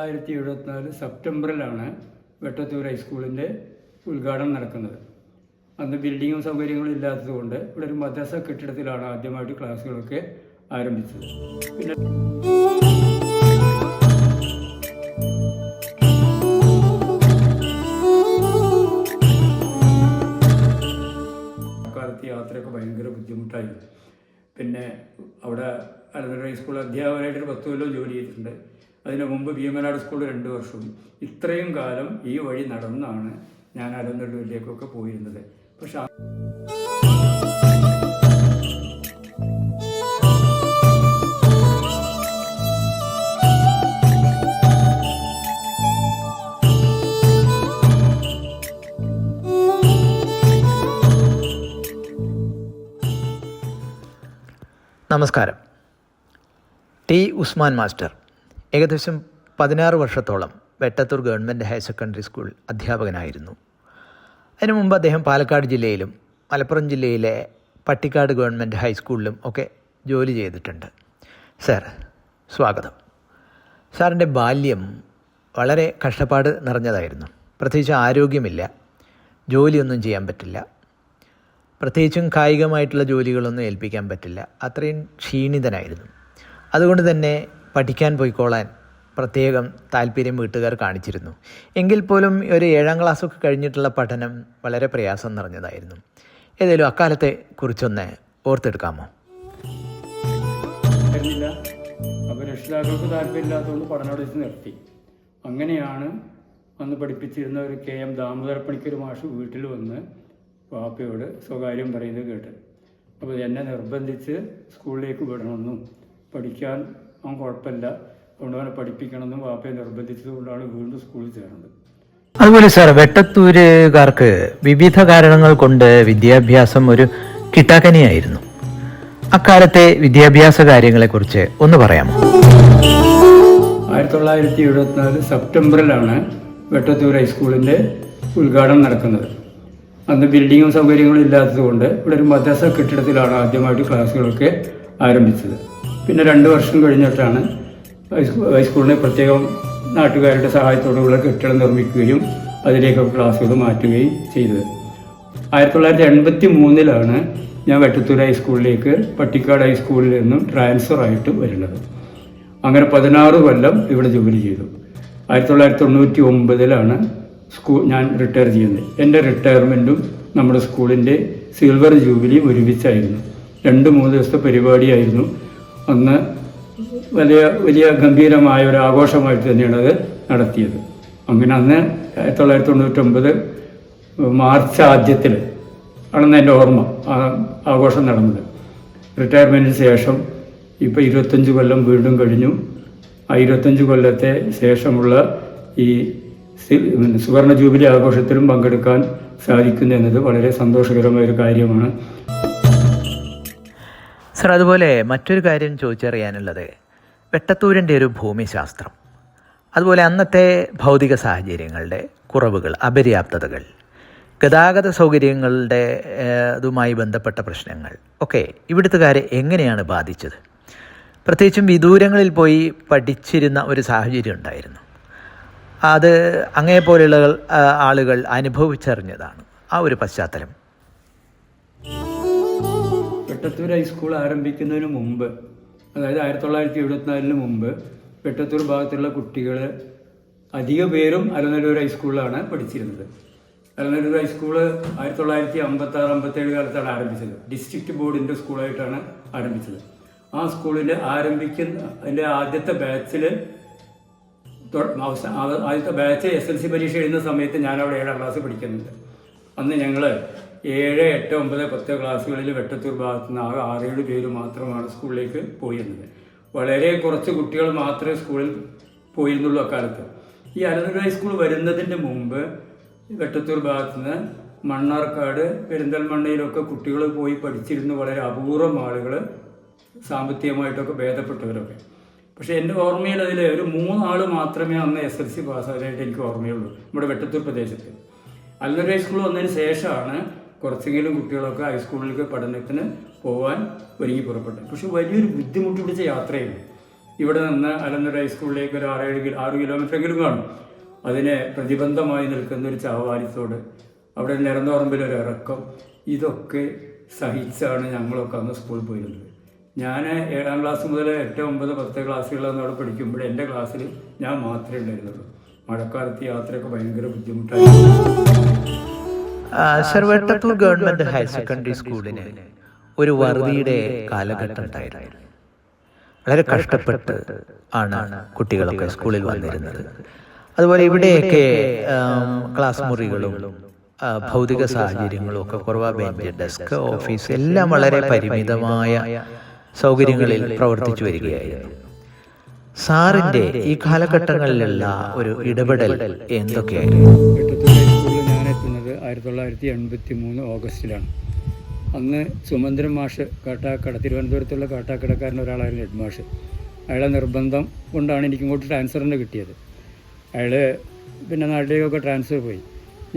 1974 സെപ്റ്റംബറിലാണ് വെട്ടത്തൂർ ഹൈസ്കൂളിൻ്റെ ഉദ്ഘാടനം നടക്കുന്നത്. അന്ന് ബിൽഡിങ്ങും സൗകര്യങ്ങളും ഇല്ലാത്തതുകൊണ്ട് ഇവിടെ ഒരു മദ്രസ കെട്ടിടത്തിലാണ് ആദ്യമായിട്ട് ക്ലാസ്സുകളൊക്കെ ആരംഭിച്ചത്. പിന്നെ അക്കാലത്ത് യാത്രയൊക്കെ ഭയങ്കര ബുദ്ധിമുട്ടായിരുന്നു. പിന്നെ അവിടെ അലനല്ലൂർ ഹൈസ്കൂൾ അധ്യാപകനായിട്ടൊരു 10 കൊല്ലം ജോലി ചെയ്തിട്ടുണ്ട്. അതിന് മുമ്പ് ഭീമനാട് സ്കൂൾ 2 വർഷവും. ഇത്രയും കാലം ഈ വഴി നടന്നാണ് ഞാൻ അലനല്ലൂരിലേക്കൊക്കെ പോയിരുന്നത്. പക്ഷെ നമസ്കാരം. ടി ഉസ്മാൻ മാസ്റ്റർ ഏകദേശം 16 വർഷത്തോളം Vettathur government higher secondary school അധ്യാപകനായിരുന്നു. അതിനു മുമ്പ് അദ്ദേഹം പാലക്കാട് ജില്ലയിലും മലപ്പുറം ജില്ലയിലെ പട്ടിക്കാട് ഗവൺമെൻറ് ഹൈസ്കൂളിലും ഒക്കെ ജോലി ചെയ്തിട്ടുണ്ട്. സാർ, സ്വാഗതം. സാറിൻ്റെ ബാല്യം വളരെ കഷ്ടപ്പാട് നിറഞ്ഞതായിരുന്നു. പ്രത്യേകിച്ച് ആരോഗ്യമില്ല, ജോലിയൊന്നും ചെയ്യാൻ പറ്റില്ല, പ്രത്യേകിച്ചും കായികമായിട്ടുള്ള ജോലികളൊന്നും ഏൽപ്പിക്കാൻ പറ്റില്ല. അത്രയും ക്ഷീണിതനായിരുന്നു. അതുകൊണ്ട് തന്നെ പഠിക്കാൻ പോയിക്കോളാൻ പ്രത്യേകം താല്പര്യം വീട്ടുകാർ കാണിച്ചിരുന്നു. എങ്കിൽ പോലും ഒരു 7ാം ക്ലാസ്സൊക്കെ കഴിഞ്ഞിട്ടുള്ള പഠനം വളരെ പ്രയാസം നിറഞ്ഞതായിരുന്നു. ഏതായാലും അക്കാലത്തെ കുറിച്ചൊന്ന് ഓർത്തെടുക്കാമോ? അപ്പോൾ രക്ഷിതാക്കൾക്ക് താല്പര്യമില്ലാത്തതുകൊണ്ട് പഠനം നിർത്തി. അങ്ങനെയാണ് അന്ന് പഠിപ്പിച്ചിരുന്ന ഒരു KM ദാമോദരപ്പണിക്കർ മാഷ് വീട്ടിൽ വന്ന് വാപ്പയോട് സ്വകാര്യം പറയുന്നത് കേട്ട്. അപ്പോൾ എന്നെ നിർബന്ധിച്ച് സ്കൂളിലേക്ക് വിടണമെന്നും പഠിക്കാൻ അവൻ കുഴപ്പമില്ല, അതുകൊണ്ട് അവനെ പഠിപ്പിക്കണമെന്നും വാപ്പയെ നിർബന്ധിച്ചതുകൊണ്ടാണ് വീണ്ടും സ്കൂളിൽ ചേർന്നത്. അതുപോലെ സാർ, വെട്ടത്തൂരുകാർക്ക് വിവിധ കാരണങ്ങൾ കൊണ്ട് വിദ്യാഭ്യാസം ഒരു കിട്ടാക്കനിയായിരുന്നു. അക്കാലത്തെ വിദ്യാഭ്യാസ കാര്യങ്ങളെക്കുറിച്ച് ഒന്ന് പറയാമോ? 1974 സെപ്റ്റംബറിലാണ് വെട്ടത്തൂർ ഹൈസ്കൂളിൻ്റെ ഉദ്ഘാടനം നടക്കുന്നത്. അന്ന് ബിൽഡിങ്ങും സൗകര്യങ്ങളും ഇല്ലാത്തതുകൊണ്ട് ഇവിടെ ഒരു മദ്രസ കെട്ടിടത്തിലാണ് ആദ്യമായിട്ട് ക്ലാസ്സുകളൊക്കെ ആരംഭിച്ചത്. പിന്നെ 2 വർഷം കഴിഞ്ഞിട്ടാണ് ഹൈസ്കൂളിനെ പ്രത്യേകം നാട്ടുകാരുടെ സഹായത്തോടുള്ള കെട്ടിടം നിർമ്മിക്കുകയും അതിലേക്കൊക്കെ ക്ലാസ്സുകൾ മാറ്റുകയും ചെയ്തത്. 1983 ഞാൻ വെട്ടത്തൂർ ഹൈസ്കൂളിലേക്ക് പട്ടിക്കാട് ഹൈസ്കൂളിൽ നിന്നും ട്രാൻസ്ഫർ ആയിട്ട് വരുന്നത്. അങ്ങനെ 16 കൊല്ലം ഇവിടെ ജോലി ചെയ്തു. 1999 ഞാൻ റിട്ടയർ ചെയ്യുന്നത്. എൻ്റെ റിട്ടയർമെൻറ്റും നമ്മുടെ സ്കൂളിൻ്റെ സിൽവർ ജൂബിലിയും ഒരുമിച്ചായിരുന്നു. 2-3 ദിവസത്തെ പരിപാടിയായിരുന്നു. അന്ന് വലിയ ഗംഭീരമായ ഒരു ആഘോഷമായിട്ട് തന്നെയാണ് അത് നടത്തിയത്. അങ്ങനെ അന്ന് 1999 മാർച്ച് ആദ്യത്തിൽ ആണെന്ന് എൻ്റെ ഓർമ്മ ആഘോഷം നടന്നത്. റിട്ടയർമെൻറ്റിന് ശേഷം ഇപ്പോൾ 25 കൊല്ലം വീണ്ടും കഴിഞ്ഞു. ആ 25 കൊല്ലത്തെ ശേഷമുള്ള ഈ സുവർണ ജൂബിലി ആഘോഷത്തിലും പങ്കെടുക്കാൻ സാധിക്കുന്നു എന്നത് വളരെ സന്തോഷകരമായൊരു കാര്യമാണ്. സർ, അതുപോലെ മറ്റൊരു കാര്യം ചോദിച്ചറിയാനുള്ളത് വെട്ടത്തൂരിൻ്റെ ഒരു ഭൂമിശാസ്ത്രം, അതുപോലെ അന്നത്തെ ഭൗതിക സാഹചര്യങ്ങളുടെ കുറവുകൾ, അപര്യാപ്തതകൾ, ഗതാഗത സൗകര്യങ്ങളുടെ അതുമായി ബന്ധപ്പെട്ട പ്രശ്നങ്ങൾ ഒക്കെ ഇവിടുത്തുകാരെ എങ്ങനെയാണ് ബാധിച്ചത്? പ്രത്യേകിച്ചും വിദൂരങ്ങളിൽ പോയി പഠിച്ചിരുന്ന ഒരു സാഹചര്യം ഉണ്ടായിരുന്നു. അത് അങ്ങേപോലെയുള്ള ആളുകൾ അനുഭവിച്ചറിഞ്ഞതാണ്. ആ ഒരു പശ്ചാത്തലം. വെട്ടത്തൂർ ഹൈസ്കൂൾ ആരംഭിക്കുന്നതിന് മുമ്പ്, അതായത് 1974 മുമ്പ് വെട്ടത്തൂർ ഭാഗത്തുള്ള കുട്ടികൾ അധിക പേരും അലനല്ലൂർ ഹൈസ്കൂളിലാണ് പഠിച്ചിരുന്നത്. അലനല്ലൂർ ഹൈസ്കൂൾ 1956-57 കാലത്താണ് ആരംഭിച്ചത്. ഡിസ്ട്രിക്ട് ബോർഡിൻ്റെ സ്കൂളായിട്ടാണ് ആരംഭിച്ചത്. ആ സ്കൂളിൽ അതിൻ്റെ ആദ്യത്തെ ബാച്ചിൽ ആദ്യത്തെ ബാച്ച് SLC പരീക്ഷ എഴുതുന്ന സമയത്ത് ഞാനവിടെ 7ാം ക്ലാസ് പഠിക്കുന്നുണ്ട്. അന്ന് ഞങ്ങൾ 7, 8, 9, 10 ക്ലാസ്സുകളിൽ വെട്ടത്തൂർ ഭാഗത്തു നിന്ന് ആകെ 6-7 പേര് മാത്രമാണ് സ്കൂളിലേക്ക് പോയിരുന്നത്. വളരെ കുറച്ച് കുട്ടികൾ മാത്രമേ സ്കൂളിൽ പോയിരുന്നുള്ളൂ അക്കാലത്ത്. ഈ അലനല്ലൂർ ഹൈസ്കൂൾ വരുന്നതിൻ്റെ മുമ്പ് വെട്ടത്തൂർ ഭാഗത്തു നിന്ന് മണ്ണാർക്കാട്, പെരിന്തൽമണ്ണയിലൊക്കെ കുട്ടികൾ പോയി പഠിച്ചിരുന്നു. വളരെ അപൂർവം ആളുകൾ, സാമ്പത്തികമായിട്ടൊക്കെ ഭേദപ്പെട്ടവരൊക്കെ. പക്ഷേ എൻ്റെ ഓർമ്മയിൽ അതിൽ ഒരു 3 ആൾ മാത്രമേ അന്ന് SLC പാസ്സായതായിട്ട് എനിക്ക് ഓർമ്മയുള്ളൂ നമ്മുടെ വെട്ടത്തൂർ പ്രദേശത്ത്. അലനല്ലൂർ ഹൈസ്കൂൾ വന്നതിന് ശേഷമാണ് കുറച്ചെങ്കിലും കുട്ടികളൊക്കെ ഹൈസ്കൂളിലേക്ക് പഠനത്തിന് പോകാൻ ഒരുങ്ങി പുറപ്പെട്ടത്. പക്ഷെ വലിയൊരു ബുദ്ധിമുട്ട് പിടിച്ച യാത്രയായിരുന്നു. ഇവിടെ നിന്ന് അലന്നൂർ ഹൈസ്കൂളിലേക്ക് ഒരു 6 കിലോമീറ്ററെങ്കിലും കാണും. അതിനെ പ്രതിബന്ധമായി നിൽക്കുന്ന ഒരു ചാവാലിത്തോട്, അവിടെ നിരന്തോറമ്പിലൊരു ഇറക്കം, ഇതൊക്കെ സഹിച്ചാണ് ഞങ്ങളൊക്കെ അന്ന് സ്കൂളിൽ പോയിരുന്നത്. ഞാൻ 7ാം ക്ലാസ് മുതൽ 8, 9, 10 ക്ലാസ്സുകളൊന്നും അവിടെ പഠിക്കുമ്പോൾ എൻ്റെ ക്ലാസ്സിൽ ഞാൻ മാത്രമേ ഉണ്ടായിരുന്നുള്ളൂ. മഴക്കാലത്ത് യാത്രയൊക്കെ ഭയങ്കര ബുദ്ധിമുട്ടായിരുന്നു. വെട്ടത്തൂർ ഗവൺമെന്റ് ഹയർ സെക്കൻഡറി സ്കൂളിന് ഒരു വറുതിയുടെ കാലഘട്ടം ഉണ്ടായിരുന്നു. വളരെ കഷ്ടപ്പെട്ട് ആണ് കുട്ടികളൊക്കെ സ്കൂളിൽ വന്നിരുന്നത്. അതുപോലെ ഇവിടെയൊക്കെ ക്ലാസ് മുറികളും ഭൗതിക സാഹചര്യങ്ങളും ഒക്കെ കുറവാ. ബെഞ്ച്, ഡെസ്ക്, ഓഫീസ് എല്ലാം വളരെ പരിമിതമായ സൗകര്യങ്ങളിൽ പ്രവർത്തിച്ചു വരികയായിരുന്നു. സാറിന്റെ ഈ കാലഘട്ടങ്ങളിലുള്ള ഒരു ഇടപെടൽ എന്തൊക്കെയായിരുന്നു? സ്കൂളിൽ ഞാൻ എത്തുന്നത് 1983 ഓഗസ്റ്റിലാണ്. അന്ന് സുമന്ത്രൻ മാഷ് തിരുവനന്തപുരത്തുള്ള കാട്ടാക്കടക്കാരൻ ഒരാളായിരുന്നു ഹെഡ് മാഷ്. അയാളെ നിർബന്ധം കൊണ്ടാണ് എനിക്കിങ്ങോട്ട് ട്രാൻസ്ഫറിന് കിട്ടിയത്. അയാൾ പിന്നെ നാട്ടിലേക്കൊക്കെ ട്രാൻസ്ഫർ പോയി.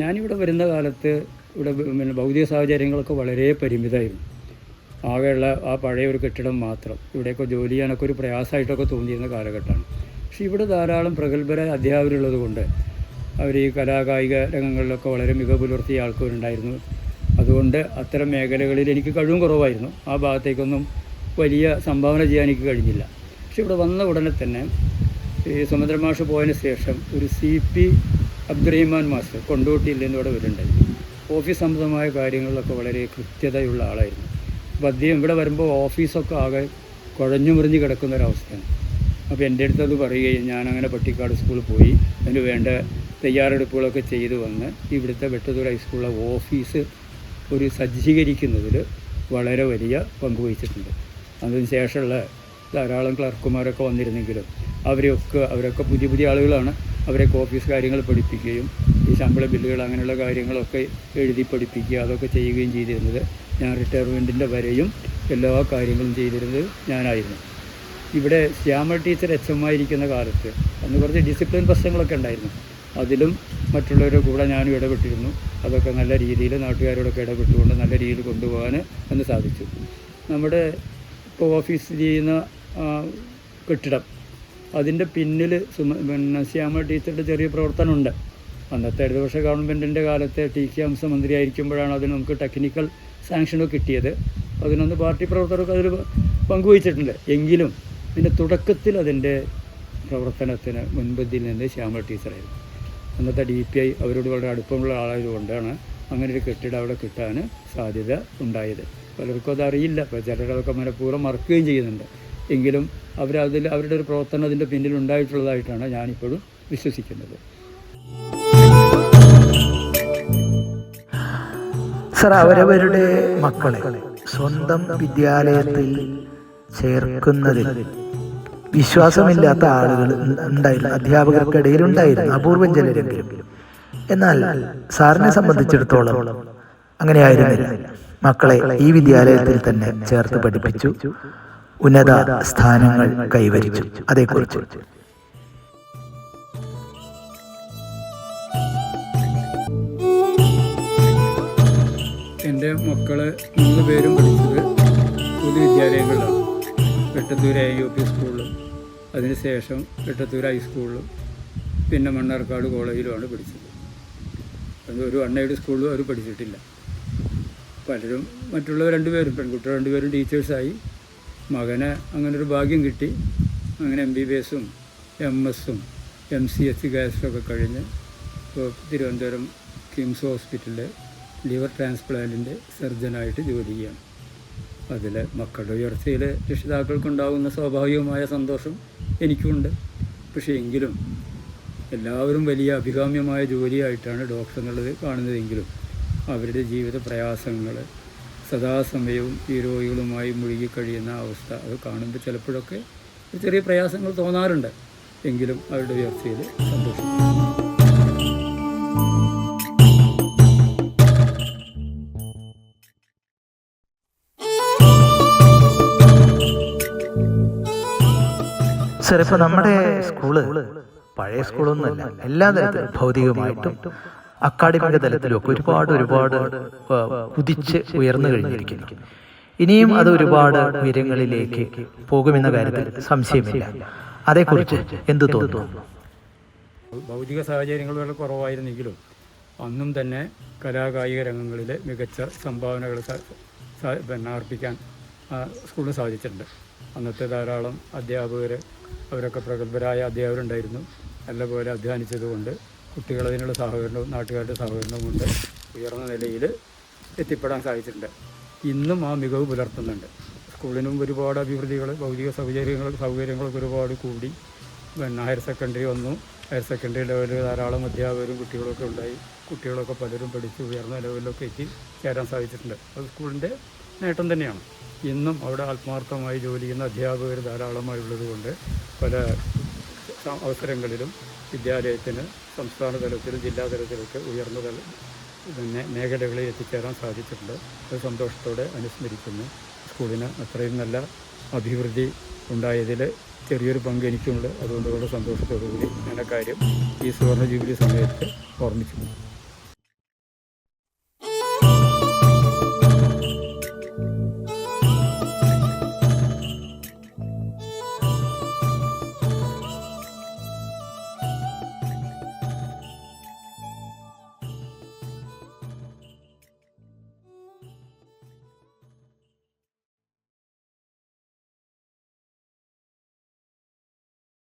ഞാനിവിടെ വരുന്ന കാലത്ത് ഇവിടെ ഭൗതിക സാഹചര്യങ്ങളൊക്കെ വളരെ പരിമിതമായിരുന്നു. ആകെയുള്ള ആ പഴയ ഒരു കെട്ടിടം മാത്രം. ഇവിടെയൊക്കെ ജോലി ചെയ്യാനൊക്കെ ഒരു പ്രയാസമായിട്ടൊക്കെ തോന്നിയിരുന്ന കാലഘട്ടമാണ്. പക്ഷേ ഇവിടെ ധാരാളം പ്രഗത്ഭരായ അധ്യാപകരുള്ളത് കൊണ്ട് അവർ ഈ കലാകായിക രംഗങ്ങളിലൊക്കെ വളരെ മികവ് പുലർത്തിയ ആൾക്കാരുണ്ടായിരുന്നു. അതുകൊണ്ട് അത്തരം മേഖലകളിൽ എനിക്ക് കഴിവും കുറവായിരുന്നു. ആ ഭാഗത്തേക്കൊന്നും വലിയ സംഭാവന ചെയ്യാൻ എനിക്ക് കഴിഞ്ഞില്ല. പക്ഷെ ഇവിടെ വന്ന ഉടനെ തന്നെ ഈ സുമന്ദ്ര മാഷ് പോയതിന് ശേഷം ഒരു CP അബ്ദുറഹിമാൻ മാസ്റ്റർ കൊണ്ടോട്ടിയിൽ നിന്ന് ഇവിടെ വരുന്നുണ്ടായി. ഓഫീസ് സംബന്ധമായ കാര്യങ്ങളിലൊക്കെ വളരെ കൃത്യതയുള്ള ആളായിരുന്നു. അപ്പോൾ അദ്ദേഹം ഇവിടെ വരുമ്പോൾ ഓഫീസൊക്കെ ആകെ കുഴഞ്ഞു മുറിഞ്ഞ് കിടക്കുന്ന ഒരവസ്ഥയാണ്. അപ്പോൾ എൻ്റെ അടുത്ത് അത് പറയുകയും ഞാനങ്ങനെ പട്ടിക്കാട് സ്കൂളിൽ പോയി അതിന് വേണ്ട തയ്യാറെടുപ്പുകളൊക്കെ ചെയ്തു വന്ന് ഇവിടുത്തെ വെട്ടത്തൂർ ഹൈസ്കൂളിലെ ഓഫീസ് ഒരു സജ്ജീകരിക്കുന്നതിൽ വളരെ വലിയ പങ്കുവഹിച്ചിട്ടുണ്ട്. അതിന് ശേഷമുള്ള ധാരാളം ക്ലർക്കുമാരൊക്കെ വന്നിരുന്നെങ്കിലും അവരൊക്കെ പുതിയ ആളുകളാണ്. അവരൊക്കെ ഓഫീസ് കാര്യങ്ങൾ പഠിപ്പിക്കുകയും ഈ ശമ്പള ബില്ലുകൾ അങ്ങനെയുള്ള കാര്യങ്ങളൊക്കെ എഴുതി പഠിപ്പിക്കുക അതൊക്കെ ചെയ്യുകയും ചെയ്തിരുന്നത് ഞാൻ റിട്ടയർമെൻറ്റിൻ്റെ വരെയും എല്ലാ കാര്യങ്ങളും ചെയ്തിരുന്നത് ഞാനായിരുന്നു. ഇവിടെ ശ്യാമ ടീച്ചർ HM ആയിരിക്കുന്ന കാലത്ത് അന്ന് കുറച്ച് ഡിസിപ്ലിൻ പ്രശ്നങ്ങളൊക്കെ ഉണ്ടായിരുന്നു. അതിലും മറ്റുള്ളവരുടെ കൂടെ ഞാനും ഇടപെട്ടിരുന്നു. അതൊക്കെ നല്ല രീതിയിൽ നാട്ടുകാരോടൊക്കെ ഇടപെട്ടുകൊണ്ട് നല്ല രീതിയിൽ കൊണ്ടുപോകാൻ അന്ന് സാധിച്ചു. നമ്മുടെ ഇപ്പോൾ ഓഫീസ് ചെയ്യുന്ന കെട്ടിടം അതിൻ്റെ പിന്നിൽ ശ്യാമ ടീച്ചറുടെ ചെറിയ പ്രവർത്തനമുണ്ട്. അന്നത്തെ ഇടതുപക്ഷ ഗവൺമെൻറ്റിൻ്റെ കാലത്തെ TK ഹംസ മന്ത്രിയായിരിക്കുമ്പോഴാണ് അതിന് നമുക്ക് ടെക്നിക്കൽ സാങ്ഷനൊക്കെ കിട്ടിയത്. അതിനൊന്ന് പാർട്ടി പ്രവർത്തകർക്ക് അതിൽ പങ്കുവഹിച്ചിട്ടുണ്ട്. എങ്കിലും ഇതിൻ്റെ തുടക്കത്തിൽ അതിൻ്റെ പ്രവർത്തനത്തിന് മുൻപന്തിയിൽ നിന്ന് ശ്യാമ ടീച്ചറായിരുന്നു. അന്നത്തെ DPI അവരോട് വളരെ അടുപ്പമുള്ള ആളായതുകൊണ്ടാണ് അങ്ങനെ ഒരു കെട്ടിടം അവിടെ കിട്ടാൻ സാധ്യത ഉണ്ടായത്. പലർക്കും അതറിയില്ല. ഇപ്പോൾ ചിലരതൊക്കെ മനഃപൂർവ്വം മറക്കുകയും ചെയ്യുന്നുണ്ട്. എങ്കിലും അവരുടെ ഒരു പ്രവർത്തനം അതിൻ്റെ പിന്നിലുണ്ടായിട്ടുള്ളതായിട്ടാണ് ഞാനിപ്പോഴും വിശ്വസിക്കുന്നത്. സർ, അവരവരുടെ മക്കളെ സ്വന്തം വിദ്യാലയത്തിൽ ചേർക്കുന്നതിൽ വിശ്വാസമില്ലാത്ത ആളുകൾ ഉണ്ടായിരുന്നു, അധ്യാപകർക്കിടയിൽ ഉണ്ടായിരുന്നു, അപൂർവം ചിലരെങ്കിലും. എന്നാൽ സാറിനെ സംബന്ധിച്ചിടത്തോളം അങ്ങനെയായിരുന്നില്ല. മക്കളെ ഈ വിദ്യാലയത്തിൽ തന്നെ ചേർത്ത് പഠിപ്പിച്ചു, ഉന്നത സ്ഥാനങ്ങൾ കൈവരിച്ചു. അതേക്കുറിച്ച് എൻ്റെ മക്കൾ 3 പേരും പഠിച്ചത് പൊതുവിദ്യാലയങ്ങളിലാണ്. വെട്ടത്തൂർ AUP സ്കൂളിലും അതിനുശേഷം വെട്ടത്തൂർ ഹൈസ്കൂളിലും പിന്നെ മണ്ണാർക്കാട് കോളേജിലുമാണ് പഠിച്ചത്. ഒരു അൺഎയ്ഡഡ് സ്കൂളിലും അവർ പഠിച്ചിട്ടില്ല. പലരും മറ്റുള്ള 2 പേരും പെൺകുട്ടികൾ 2 പേരും ടീച്ചേഴ്സായി. മകന് അങ്ങനൊരു ഭാഗ്യം കിട്ടി. അങ്ങനെ MBBS-ഉം MS-ഉം MCH ഗാസ്റ്റൊക്കെ കഴിഞ്ഞ് ഇപ്പോൾ തിരുവനന്തപുരം കിംസ് ഹോസ്പിറ്റലിലെ ലിവർ ട്രാൻസ്പ്ലാന്റിൻ്റെ സർജനായിട്ട് ജോലി ചെയ്യാണ്. അതിൽ മക്കളുടെ ഉയർച്ചയിൽ രക്ഷിതാക്കൾക്കുണ്ടാകുന്ന സ്വാഭാവികമായ സന്തോഷം എനിക്കുണ്ട്. പക്ഷേ എങ്കിലും എല്ലാവരും വലിയ അഭികാമ്യമായ ജോലിയായിട്ടാണ് ഡോക്ടർ എന്നുള്ളത് കാണുന്നതെങ്കിലും അവരുടെ ജീവിത പ്രയാസങ്ങൾ സദാസമയവും ഈ രോഗികളുമായി മുഴുകിക്കഴിയുന്ന അവസ്ഥ അത് കാണുമ്പോൾ ചിലപ്പോഴൊക്കെ ചെറിയ പ്രയാസങ്ങൾ തോന്നാറുണ്ട്. എങ്കിലും അവരുടെ ഉയർച്ചയിൽ സന്തോഷം. സർ, ഇപ്പോൾ നമ്മുടെ സ്കൂള് പഴയ സ്കൂളൊന്നുമല്ല. എല്ലാ തരത്തിലും ഭൗതികമായിട്ടും അക്കാഡമിക തലത്തിലും ഒക്കെ ഒരുപാട് കുതിച്ച് ഉയർന്നു കഴിഞ്ഞിരിക്കുന്നു. ഇനിയും അത് ഒരുപാട് ഉയരങ്ങളിലേക്ക് പോകുമെന്ന കാര്യത്തിൽ സംശയമില്ല. അതേക്കുറിച്ച് എന്തു തോന്നുന്നു? ഭൗതിക സാഹചര്യങ്ങൾ വളരെ കുറവായിരുന്നെങ്കിലും അന്നും തന്നെ കലാകായിക രംഗങ്ങളിൽ മികച്ച സംഭാവനകൾ അർപ്പിക്കാൻ സ്കൂളിന് സാധിച്ചിട്ടുണ്ട്. അന്നത്തെ ധാരാളം അധ്യാപകർ, അവരൊക്കെ പ്രഗത്ഭരായ അധ്യാപകരുണ്ടായിരുന്നു. നല്ലപോലെ അധ്വാനിച്ചതുകൊണ്ട് കുട്ടികൾ അതിനുള്ള സഹകരണവും നാട്ടുകാരുടെ സഹകരണവും കൊണ്ട് ഉയർന്ന നിലയിൽ എത്തിപ്പെടാൻ സാധിച്ചിട്ടുണ്ട്. ഇന്നും ആ മികവ് പുലർത്തുന്നുണ്ട്. സ്കൂളിനും ഒരുപാട് അഭിവൃദ്ധികൾ, ഭൗതിക സൗകര്യങ്ങളൊക്കെ ഒരുപാട് കൂടി. ഹയർ സെക്കൻഡറി വന്നു. ഹയർ സെക്കൻഡറി ലെവലിൽ ധാരാളം അധ്യാപകരും കുട്ടികളൊക്കെ ഉണ്ടായി. കുട്ടികളൊക്കെ പലരും പഠിച്ച് ഉയർന്ന ലെവലിലൊക്കെ എത്തിച്ചേരാൻ സാധിച്ചിട്ടുണ്ട്. അത് സ്കൂളിൻ്റെ നേട്ടം തന്നെയാണ്. ഇന്നും അവിടെ ആത്മാർത്ഥമായി ജോലി ചെയ്യുന്ന അധ്യാപകർ ധാരാളമായുള്ളത് കൊണ്ട് പല അവസരങ്ങളിലും വിദ്യാലയത്തിന് സംസ്ഥാന തലത്തിലും ജില്ലാ തലത്തിലൊക്കെ ഉയർന്ന മേഖലകളിൽ എത്തിച്ചേരാൻ സാധിച്ചിട്ടുണ്ട്. അത് സന്തോഷത്തോടെ അനുസ്മരിക്കുന്നു. സ്കൂളിന് അത്രയും നല്ല അഭിവൃദ്ധി ഉണ്ടായതിൽ ചെറിയൊരു പങ്ക് എനിക്കുണ്ട്. അതുകൊണ്ട് വളരെ സന്തോഷത്തോടു കൂടി ഞാൻ കാര്യം ഈ സുവർണ്ണ ജൂബിലി സമയത്ത് ഓർമ്മിക്കുന്നു.